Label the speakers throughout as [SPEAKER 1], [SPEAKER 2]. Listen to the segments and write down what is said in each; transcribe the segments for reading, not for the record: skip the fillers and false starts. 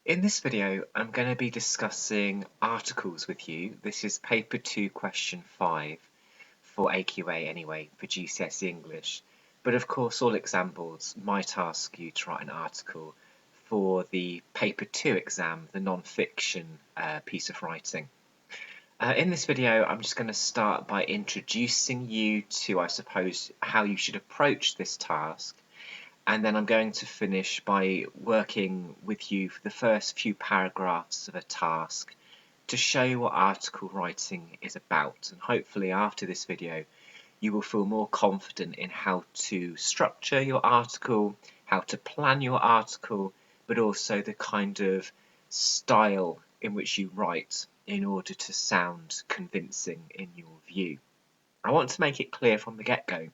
[SPEAKER 1] In this video, I'm going to be discussing articles with you. This is paper 2, question 5 for AQA anyway, for GCSE English. But of course, all exam boards might ask you to write an article for the paper 2 exam, the non-fiction piece of writing. In this video, I'm just going to start by introducing you to, I suppose, how you should approach this task. And then I'm going to finish by working with you for the first few paragraphs of a task to show you what article writing is about. And hopefully after this video, you will feel more confident in how to structure your article, how to plan your article, but also the kind of style in which you write in order to sound convincing in your view. I want to make it clear from the get-go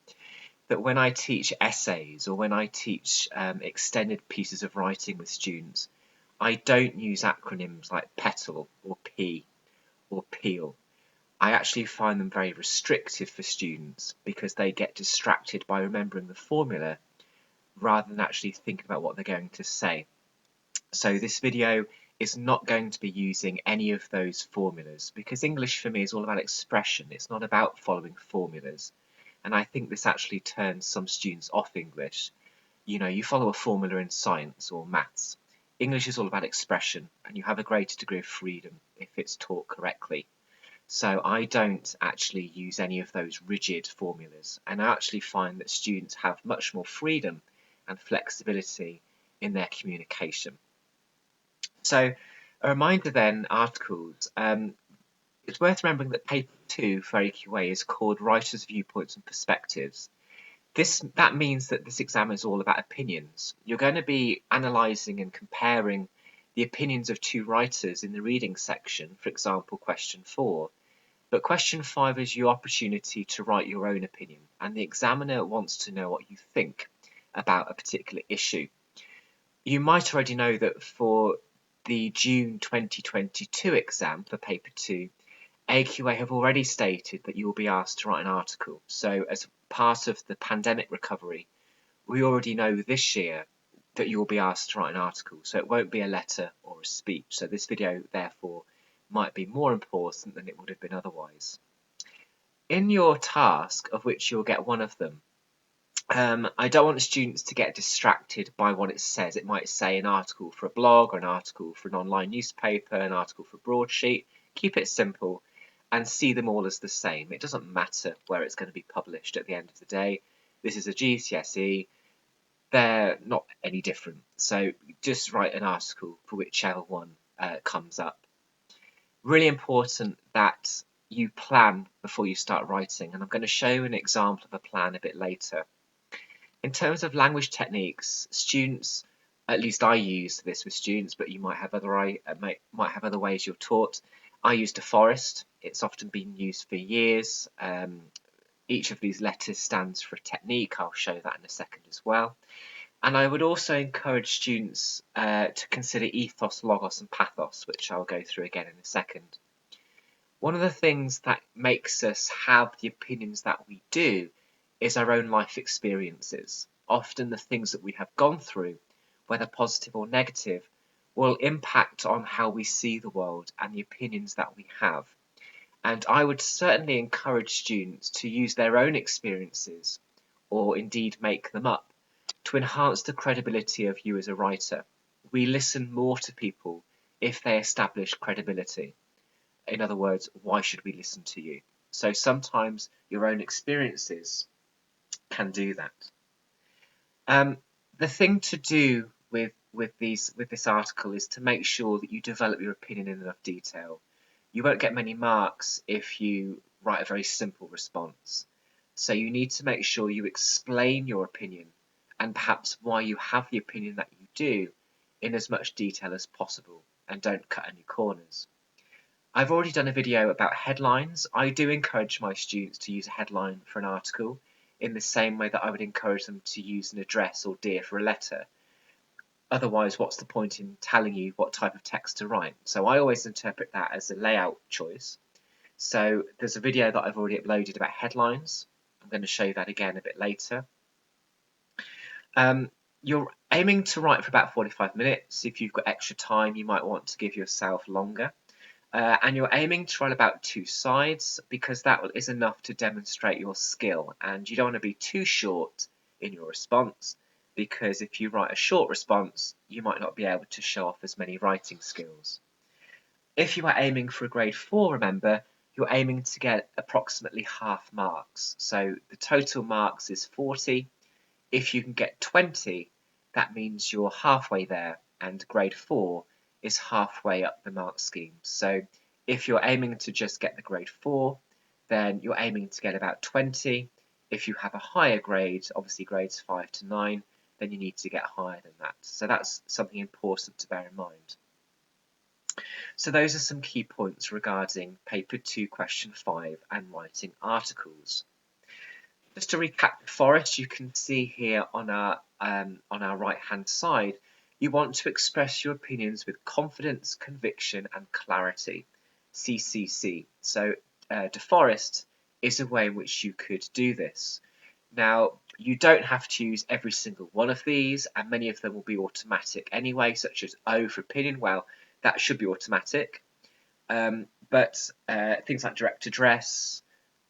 [SPEAKER 1] that when I teach essays or when I teach extended pieces of writing with students, I don't use acronyms like PETAL or P or PEAL. I actually find them very restrictive for students because they get distracted by remembering the formula rather than actually thinking about what they're going to say. So this video is not going to be using any of those formulas because English for me is all about expression. It's not about following formulas. And I think this actually turns some students off English. You know, you follow a formula in science or maths. English is all about expression, and you have a greater degree of freedom if it's taught correctly. So I don't actually use any of those rigid formulas, and I actually find that students have much more freedom and flexibility in their communication. So a reminder then, articles. It's worth remembering that paper 2 for AQA is called Writers' Viewpoints and Perspectives. That means that this exam is all about opinions. You're going to be analysing and comparing the opinions of two writers in the reading section, for example, question 4. But question 5 is your opportunity to write your own opinion, and the examiner wants to know what you think about a particular issue. You might already know that for the June 2022 exam for paper 2, AQA have already stated that you will be asked to write an article. So as part of the pandemic recovery, we already know this year that you will be asked to write an article. So it won't be a letter or a speech. So this video, therefore, might be more important than it would have been otherwise. In your task, of which you'll get one of them, I don't want students to get distracted by what it says. It might say an article for a blog or an article for an online newspaper, an article for a broadsheet. Keep it simple and see them all as the same. It doesn't matter where it's going to be published at the end of the day. This is a GCSE. They're not any different. So just write an article for whichever one comes up. Really important that you plan before you start writing, and I'm going to show you an example of a plan a bit later. In terms of language techniques, students, at least I use this with students, but you might have other ways you're taught. I used a forest. It's often been used for years. Each of these letters stands for a technique. I'll show that in a second as well. And I would also encourage students to consider ethos, logos, and pathos, which I'll go through again in a second. One of the things that makes us have the opinions that we do is our own life experiences. Often the things that we have gone through, whether positive or negative, will impact on how we see the world and the opinions that we have. And I would certainly encourage students to use their own experiences, or indeed make them up, to enhance the credibility of you as a writer. We listen more to people if they establish credibility. In other words, why should we listen to you? So sometimes your own experiences can do that. The thing to do with this article is to make sure that you develop your opinion in enough detail. You won't get many marks if you write a very simple response. So you need to make sure you explain your opinion and perhaps why you have the opinion that you do in as much detail as possible, and don't cut any corners. I've already done a video about headlines. I do encourage my students to use a headline for an article in the same way that I would encourage them to use an address or dear for a letter. Otherwise, what's the point in telling you what type of text to write? So I always interpret that as a layout choice. So there's a video that I've already uploaded about headlines. I'm going to show you that again a bit later. You're aiming to write for about 45 minutes. If you've got extra time, you might want to give yourself longer. And you're aiming to write about 2 sides because that is enough to demonstrate your skill. And you don't want to be too short in your response because if you write a short response, you might not be able to show off as many writing skills. If you are aiming for a grade 4, remember, you're aiming to get approximately half marks. So the total marks is 40. If you can get 20, that means you're halfway there, and grade 4 is halfway up the mark scheme. So if you're aiming to just get the grade 4, then you're aiming to get about 20. If you have a higher grade, obviously grades 5 to 9, then you need to get higher than that. So that's something important to bear in mind. So those are some key points regarding paper 2 question 5 and writing articles. Just to recap the forest, you can see here on our right hand side, you want to express your opinions with confidence, conviction and clarity, CCC. So deforest is a way in which you could do this. Now, you don't have to use every single one of these, and many of them will be automatic anyway, such as O for opinion. Well, that should be automatic. But things like direct address,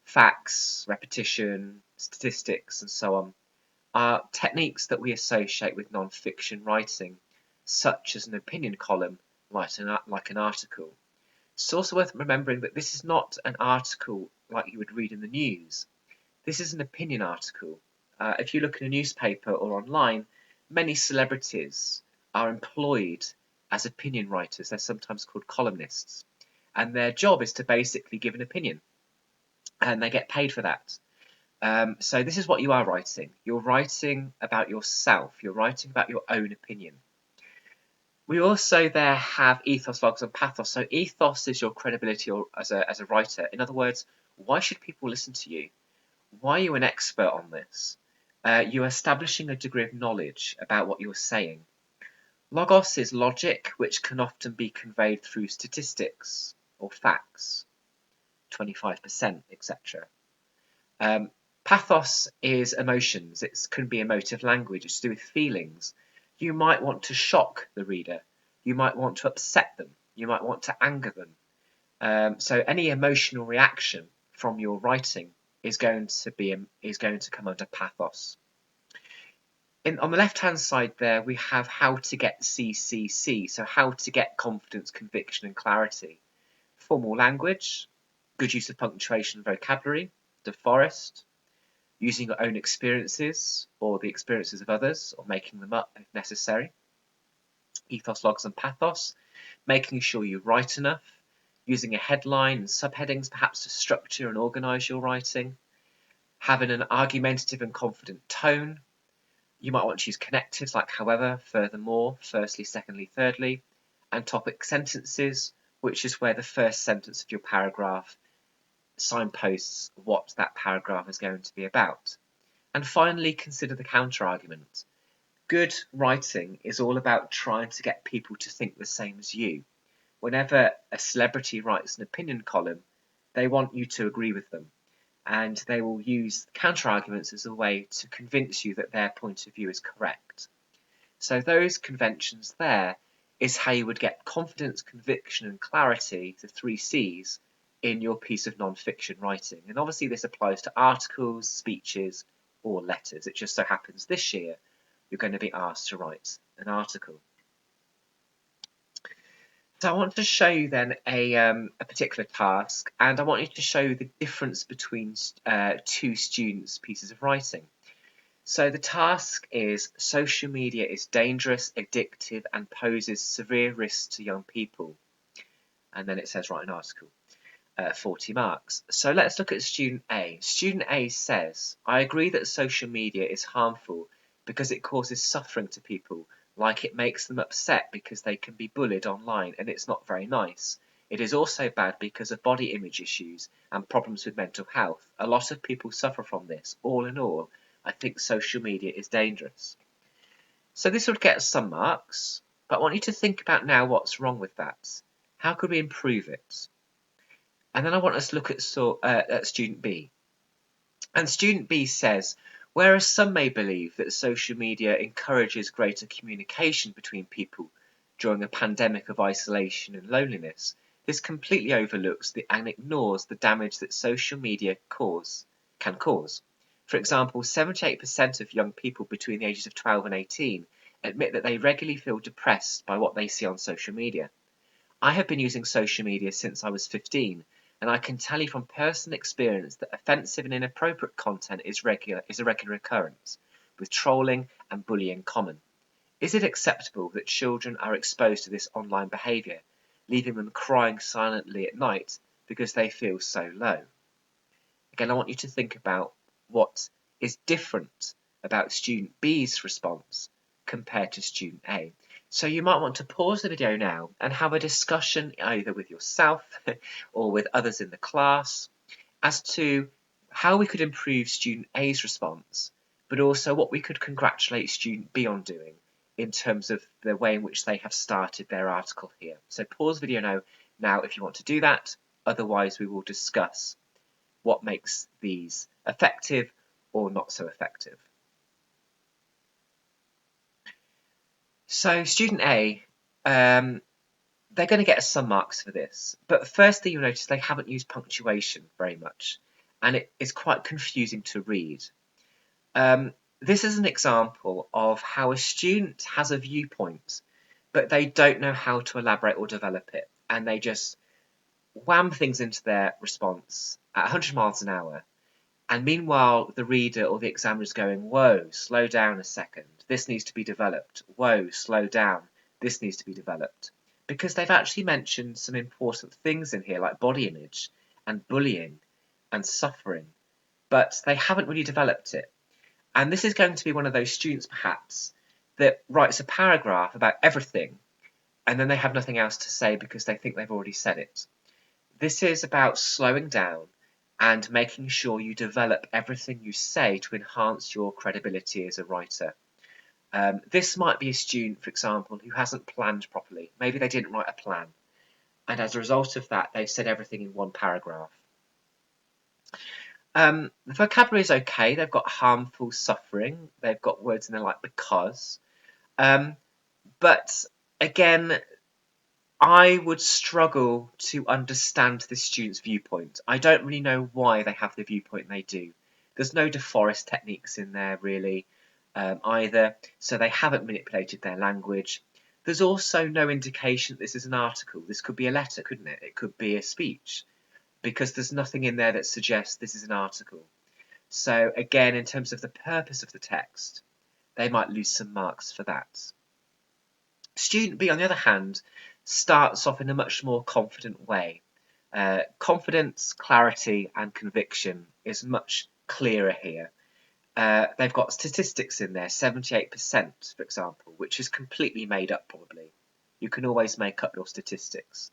[SPEAKER 1] facts, repetition, statistics, and so on are techniques that we associate with non-fiction writing, such as an opinion column, like an article. It's also worth remembering that this is not an article like you would read in the news. This is an opinion article. If you look in a newspaper or online, many celebrities are employed as opinion writers. They're sometimes called columnists. And their job is to basically give an opinion. And they get paid for that. So this is what you are writing. You're writing about yourself. You're writing about your own opinion. We also there have ethos, logos, and pathos. So ethos is your credibility as a writer. In other words, why should people listen to you? Why are you an expert on this? You're establishing a degree of knowledge about what you're saying. Logos is logic, which can often be conveyed through statistics or facts, 25%, etc. Pathos is emotions. It can be emotive language. It's to do with feelings. You might want to shock the reader. You might want to upset them. You might want to anger them. So any emotional reaction from your writing is going to come under pathos. On the left-hand side there, we have how to get CCC, so how to get confidence, conviction, and clarity. Formal language, good use of punctuation and vocabulary, deforest, using your own experiences or the experiences of others, or making them up if necessary. Ethos, logos, and pathos, making sure you write enough, using a headline and subheadings perhaps to structure and organise your writing, having an argumentative and confident tone. You might want to use connectives like however, furthermore, firstly, secondly, thirdly, and topic sentences, which is where the first sentence of your paragraph signposts what that paragraph is going to be about. And finally, consider the counter-argument. Good writing is all about trying to get people to think the same as you. Whenever a celebrity writes an opinion column, they want you to agree with them. And they will use counter-arguments as a way to convince you that their point of view is correct. So those conventions there is how you would get confidence, conviction, and clarity, the 3 C's, in your piece of non-fiction writing. And obviously this applies to articles, speeches, or letters. It just so happens this year you're going to be asked to write an article. So I want to show you then a particular task, and I want you to show you the difference between 2 students' pieces of writing. So the task is social media is dangerous, addictive, and poses severe risks to young people. And then it says write an article, 40 marks. So let's look at student A. Student A says, I agree that social media is harmful because it causes suffering to people, like it makes them upset because they can be bullied online and it's not very nice. It is also bad because of body image issues and problems with mental health. A lot of people suffer from this. All in all, I think social media is dangerous. So this would get us some marks, but I want you to think about now what's wrong with that. How could we improve it? And then I want us to look at student B. And student B says, Whereas some may believe that social media encourages greater communication between people during a pandemic of isolation and loneliness, this completely overlooks and ignores the damage that social media can cause. For example, 78% of young people between the ages of 12 and 18 admit that they regularly feel depressed by what they see on social media. I have been using social media since I was 15, and I can tell you from personal experience that offensive and inappropriate content is a regular occurrence, with trolling and bullying common. Is it acceptable that children are exposed to this online behaviour, leaving them crying silently at night because they feel so low? Again, I want you to think about what is different about student B's response compared to student A. So you might want to pause the video now and have a discussion either with yourself or with others in the class as to how we could improve student A's response, but also what we could congratulate student B on doing in terms of the way in which they have started their article here. So pause the video now if you want to do that. Otherwise, we will discuss what makes these effective or not so effective. So student A, they're going to get some marks for this, but firstly you'll notice they haven't used punctuation very much, and it is quite confusing to read. This is an example of how a student has a viewpoint, but they don't know how to elaborate or develop it, and they just wham things into their response at 100 miles an hour. And meanwhile, the reader or the examiner is going, whoa, slow down a second. This needs to be developed. Whoa, slow down. This needs to be developed. Because they've actually mentioned some important things in here, like body image and bullying and suffering, but they haven't really developed it. And this is going to be one of those students, perhaps, that writes a paragraph about everything, and then they have nothing else to say because they think they've already said it. This is about slowing down and making sure you develop everything you say to enhance your credibility as a writer. This might be a student, for example, who hasn't planned properly. Maybe they didn't write a plan, and as a result of that, they've said everything in one paragraph. The vocabulary is okay. They've got harmful, suffering. They've got words in there like because. But again, I would struggle to understand this student's viewpoint. I don't really know why they have the viewpoint they do. There's no DeForest techniques in there really either, so they haven't manipulated their language. There's also no indication that this is an article. This could be a letter, couldn't it? It could be a speech, because there's nothing in there that suggests this is an article. So again, in terms of the purpose of the text, they might lose some marks for that. Student B, on the other hand, starts off in a much more confident way. Confidence, clarity, and conviction is much clearer here. They've got statistics in there, 78%, for example, which is completely made up probably. You can always make up your statistics.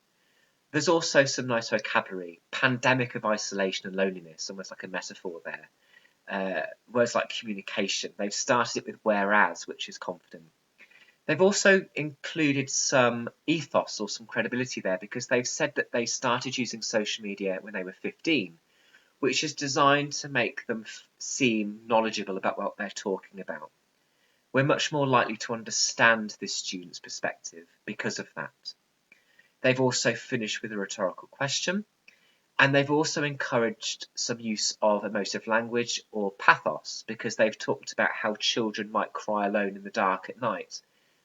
[SPEAKER 1] There's also some nice vocabulary, pandemic of isolation and loneliness, almost like a metaphor there. Words like communication, they've started it with whereas, which is confident. They've also included some ethos or some credibility there because they've said that they started using social media when they were 15, which is designed to make them seem knowledgeable about what they're talking about. We're much more likely to understand this student's perspective because of that. They've also finished with a rhetorical question, and they've also encouraged some use of emotive language or pathos because they've talked about how children might cry alone in the dark at night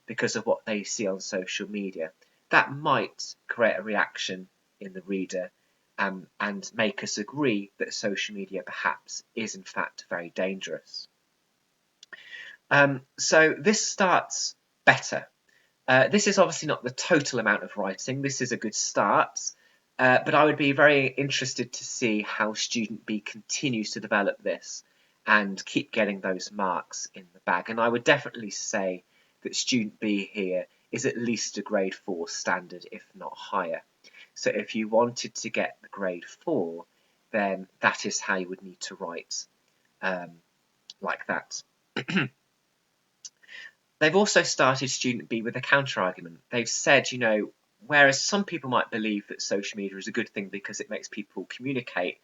[SPEAKER 1] because of what they see on social media. That might create a reaction in the reader and make us agree that social media perhaps is in fact very dangerous. So this starts better. This is obviously not the total amount of writing. This is a good start, but I would be very interested to see how student B continues to develop this and keep getting those marks in the bag. And I would definitely say that student B here is at least a grade 4 standard, if not higher. So if you wanted to get the grade 4, then that is how you would need to write like that. They've also started student B with a counter-argument. They've said, you know, whereas some people might believe that social media is a good thing because it makes people communicate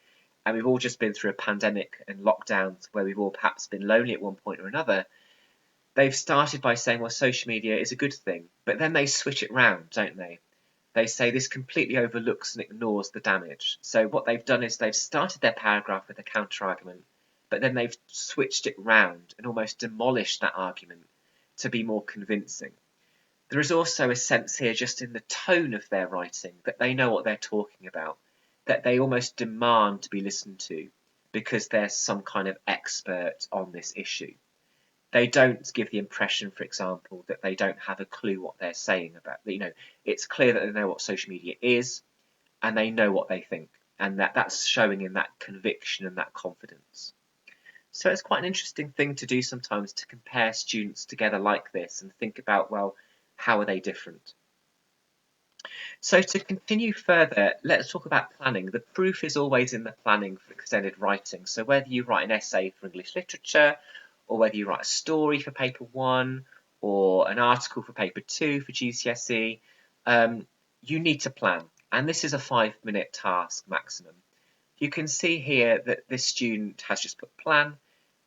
[SPEAKER 1] and we've all just been through a pandemic and lockdowns where we've all perhaps been lonely at one point or another, they've started by saying, well, social media is a good thing, but then they switch it round, don't they? They say this completely overlooks and ignores the damage. So what they've done is they've started their paragraph with a counter-argument, but then they've switched it round and almost demolished that argument to be more convincing. There is also a sense here just in the tone of their writing that they know what they're talking about, that they almost demand to be listened to because they're some kind of expert on this issue. They don't give the impression, for example, that they don't have a clue what they're saying about. It's clear that they know what social media is and they know what they think, and that's showing in that conviction and that confidence. So it's quite an interesting thing to do sometimes, to compare students together like this and think about, well, how are they different? So to continue further, let's talk about planning. The proof is always in the planning for extended writing. So whether you write an essay for English literature, or whether you write a story for paper 1, or an article for paper 2 for GCSE, you need to plan. And this is a 5-minute task maximum. You can see here that this student has just put plan.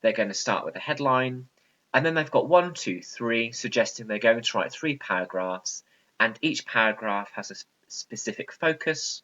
[SPEAKER 1] They're going to start with a headline, and then they've got 1, 2, 3, suggesting they're going to write 3 paragraphs, and each paragraph has a specific focus.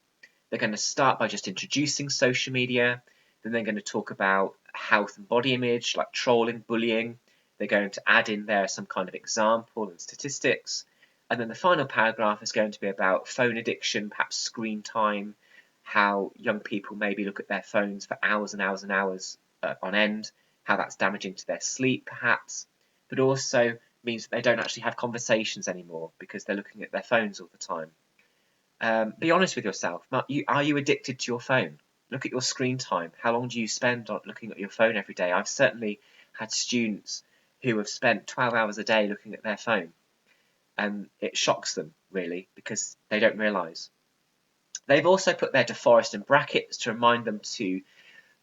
[SPEAKER 1] They're going to start by just introducing social media, then they're going to talk about health and body image, like trolling, bullying. They're going to add in there some kind of example and statistics, and then the final paragraph is going to be about phone addiction, perhaps screen time, how young people maybe look at their phones for hours and hours and hours on end, how that's damaging to their sleep perhaps, but also means that they don't actually have conversations anymore because they're looking at their phones all the time. Be honest with yourself. Are you addicted to your phone? Look at your screen time. How long do you spend on looking at your phone every day? I've certainly had students who have spent 12 hours a day looking at their phone, and it shocks them, really, because they don't realise. They've also put their deforest in brackets to remind them to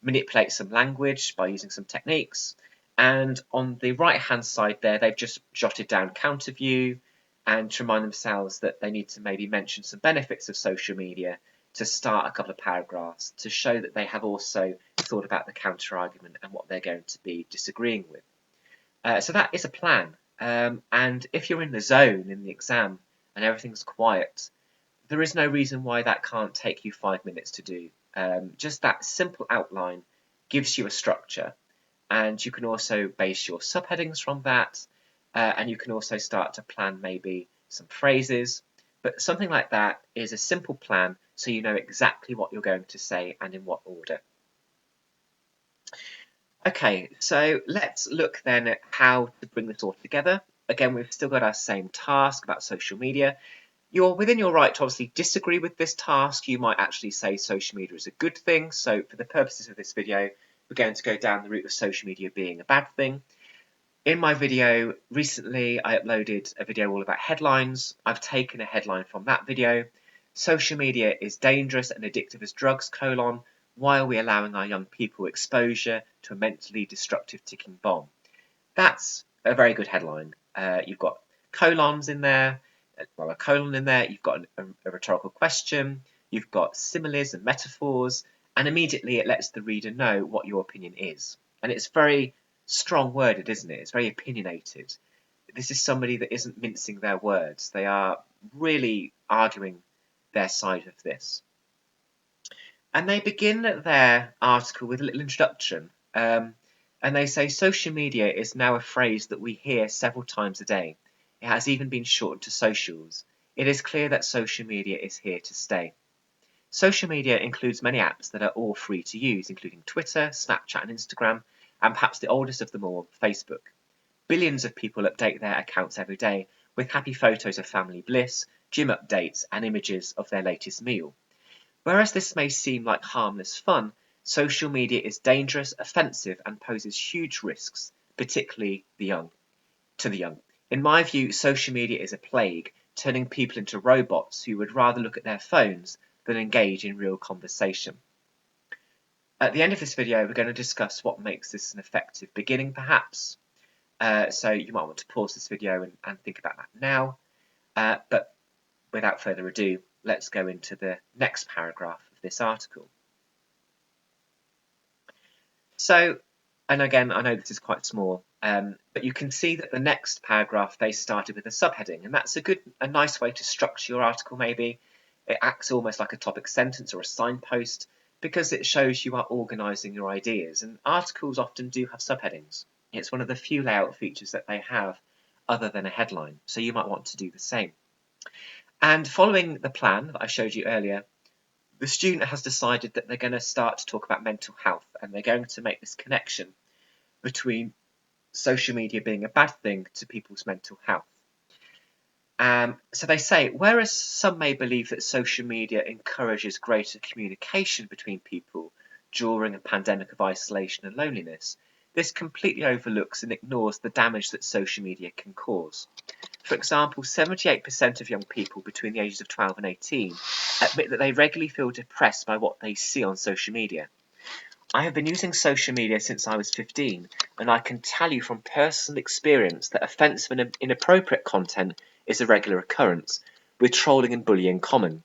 [SPEAKER 1] manipulate some language by using some techniques. And on the right-hand side there, they've just jotted down counter view and to remind themselves that they need to maybe mention some benefits of social media to start a couple of paragraphs to show that they have also thought about the counter-argument and what they're going to be disagreeing with. So that is a plan. And if you're in the zone in the exam and everything's quiet, there is no reason why that can't take you 5 minutes to do. Just that simple outline gives you a structure, and you can also base your subheadings from that, and you can also start to plan maybe some phrases. But something like that is a simple plan, so you know exactly what you're going to say and in what order. Okay, so let's look then at how to bring this all together. Again, we've still got our same task about social media. You're within your right to obviously disagree with this task. You might actually say social media is a good thing. So for the purposes of this video, we're going to go down the route of social media being a bad thing. In my video recently, I uploaded a video all about headlines. I've taken a headline from that video. Social media is dangerous and addictive as drugs, : why are we allowing our young people exposure to a mentally destructive ticking bomb? That's a very good headline. You've got colons in there, well, a colon in there, you've got a rhetorical question, you've got similes and metaphors, and immediately it lets the reader know what your opinion is. And it's very strong worded, isn't it? It's very opinionated. This is somebody that isn't mincing their words. They are really arguing their side of this. And they begin their article with a little introduction. And they say social media is now a phrase that we hear several times a day. It has even been shortened to socials. It is clear that social media is here to stay. Social media includes many apps that are all free to use, including Twitter, Snapchat and Instagram, and perhaps the oldest of them all, Facebook. Billions of people update their accounts every day with happy photos of family bliss, gym updates and images of their latest meal. Whereas this may seem like harmless fun, social media is dangerous, offensive, and poses huge risks, particularly to the young. In my view, social media is a plague, turning people into robots who would rather look at their phones than engage in real conversation. At the end of this video, we're going to discuss what makes this an effective beginning, perhaps. So you might want to pause this video and think about that now. But without further ado, let's go into the next paragraph of this article. So, and again, I know this is quite small, but you can see that the next paragraph they started with a subheading, and that's a nice way to structure your article. Maybe it acts almost like a topic sentence or a signpost because it shows you are organising your ideas. And articles often do have subheadings. It's one of the few layout features that they have, other than a headline. So you might want to do the same. And following the plan that I showed you earlier, the student has decided that they're going to start to talk about mental health, and they're going to make this connection between social media being a bad thing to people's mental health. So they say, whereas some may believe that social media encourages greater communication between people during a pandemic of isolation and loneliness, this completely overlooks and ignores the damage that social media can cause. For example, 78% of young people between the ages of 12 and 18 admit that they regularly feel depressed by what they see on social media. I have been using social media since I was 15, and I can tell you from personal experience that offensive and inappropriate content is a regular occurrence, with trolling and bullying common.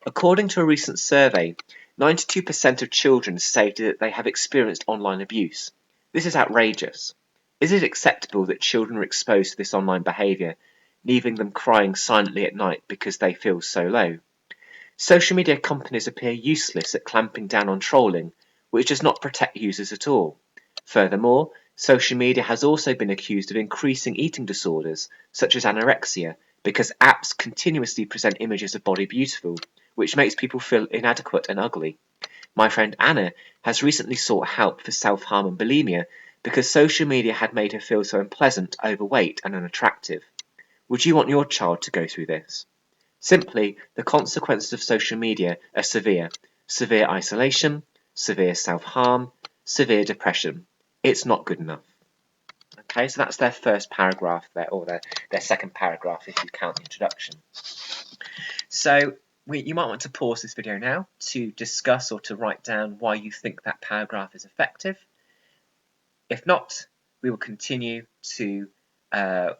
[SPEAKER 1] According to a recent survey, 92% of children stated that they have experienced online abuse. This is outrageous. Is it acceptable that children are exposed to this online behaviour, leaving them crying silently at night because they feel so low? Social media companies appear useless at clamping down on trolling, which does not protect users at all. Furthermore, social media has also been accused of increasing eating disorders, such as anorexia, because apps continuously present images of body beautiful, which makes people feel inadequate and ugly. My friend Anna has recently sought help for self-harm and bulimia because social media had made her feel so unpleasant, overweight, and unattractive. Would you want your child to go through this? Simply, the consequences of social media are severe. Severe isolation, severe self-harm, severe depression. It's not good enough. Okay, so that's their first paragraph there, or their second paragraph if you count the introduction. So you might want to pause this video now to discuss or to write down why you think that paragraph is effective. If not, we will continue to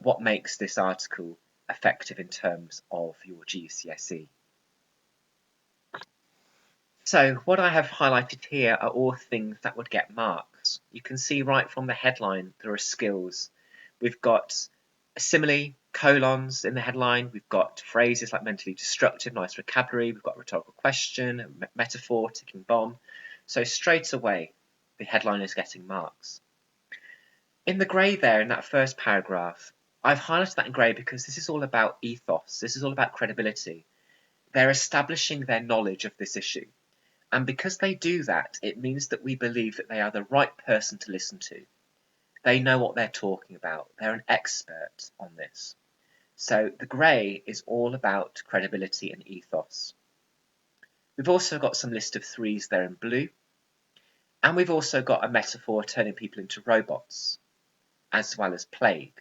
[SPEAKER 1] what makes this article effective in terms of your GCSE. So what I have highlighted here are all things that would get marks. You can see right from the headline there are skills. We've got a simile, colons in the headline. We've got phrases like mentally destructive, nice vocabulary. We've got a rhetorical question, a metaphor, ticking bomb. So straight away, the headline is getting marks. In the grey there, in that first paragraph, I've highlighted that in grey because this is all about ethos. This is all about credibility. They're establishing their knowledge of this issue. And because they do that, it means that we believe that they are the right person to listen to. They know what they're talking about. They're an expert on this. So the grey is all about credibility and ethos. We've also got some list of threes there in blue. And we've also got a metaphor turning people into robots, as well as plague.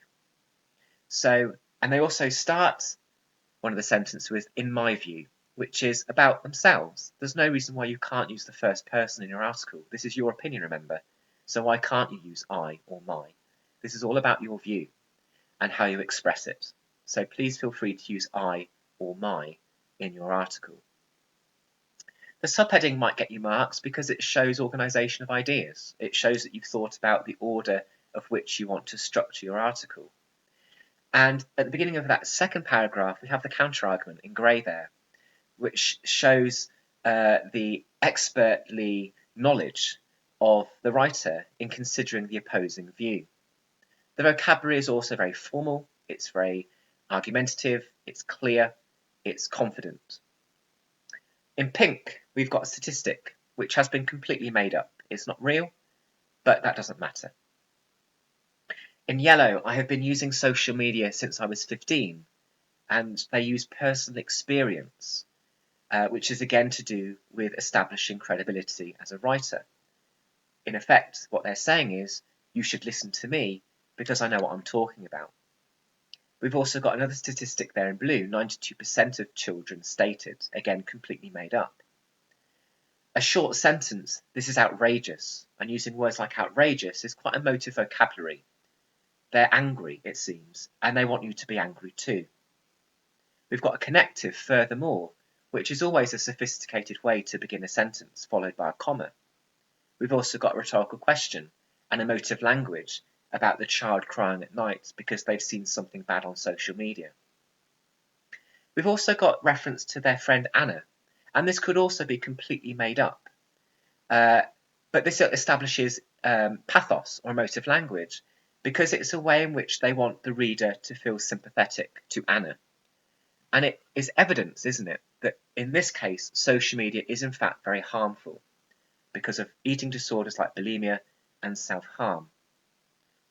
[SPEAKER 1] So, and they also start one of the sentences with, in my view, which is about themselves. There's no reason why you can't use the first person in your article. This is your opinion, remember. So why can't you use I or my? This is all about your view and how you express it. So please feel free to use I or my in your article. The subheading might get you marks because it shows organisation of ideas. It shows that you've thought about the order of which you want to structure your article. And at the beginning of that second paragraph, we have the counter-argument in grey there, which shows the expertly knowledge of the writer in considering the opposing view. The vocabulary is also very formal, it's very argumentative, it's clear, it's confident. In pink, we've got a statistic, which has been completely made up. It's not real, but that doesn't matter. In yellow, I have been using social media since I was 15, and they use personal experience, which is again to do with establishing credibility as a writer. In effect, what they're saying is, you should listen to me because I know what I'm talking about. We've also got another statistic there in blue, 92% of children stated, again completely made up. A short sentence, this is outrageous, and using words like outrageous is quite a emotive vocabulary. They're angry, it seems, and they want you to be angry too. We've got a connective, furthermore, which is always a sophisticated way to begin a sentence, followed by a comma. We've also got a rhetorical question and emotive language about the child crying at night because they've seen something bad on social media. We've also got reference to their friend Anna, and this could also be completely made up. But this establishes pathos or emotive language because it's a way in which they want the reader to feel sympathetic to Anna. And it is evidence, isn't it, that in this case, social media is in fact very harmful because of eating disorders like bulimia and self-harm.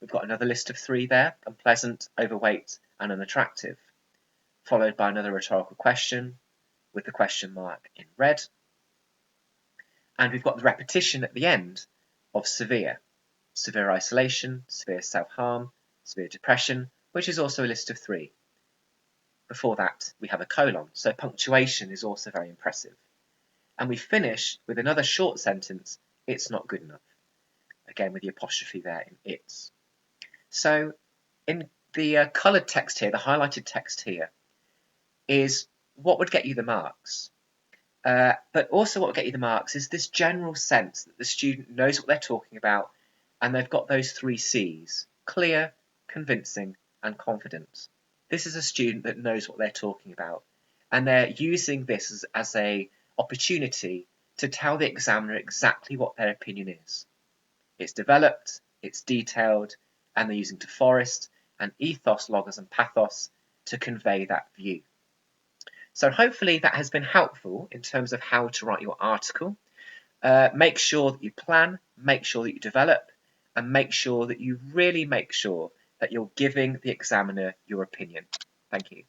[SPEAKER 1] We've got another list of 3 there: unpleasant, overweight, and unattractive, followed by another rhetorical question with the question mark in red. And we've got the repetition at the end of severe isolation, severe self-harm, severe depression, which is also a list of 3. Before that, we have a colon, so punctuation is also very impressive. And we finish with another short sentence, it's not good enough, again with the apostrophe there in it's. So in the coloured text here, the highlighted text here, is what would get you the marks. But also what will get you the marks is this general sense that the student knows what they're talking about and they've got those 3 C's: clear, convincing, and confident. This is a student that knows what they're talking about, and they're using this as a opportunity to tell the examiner exactly what their opinion is. It's developed, it's detailed, and they're using to forest and ethos, logos, and pathos to convey that view. So hopefully that has been helpful in terms of how to write your article. Make sure that you plan, make sure that you develop, and make sure that you really make sure that you're giving the examiner your opinion. Thank you.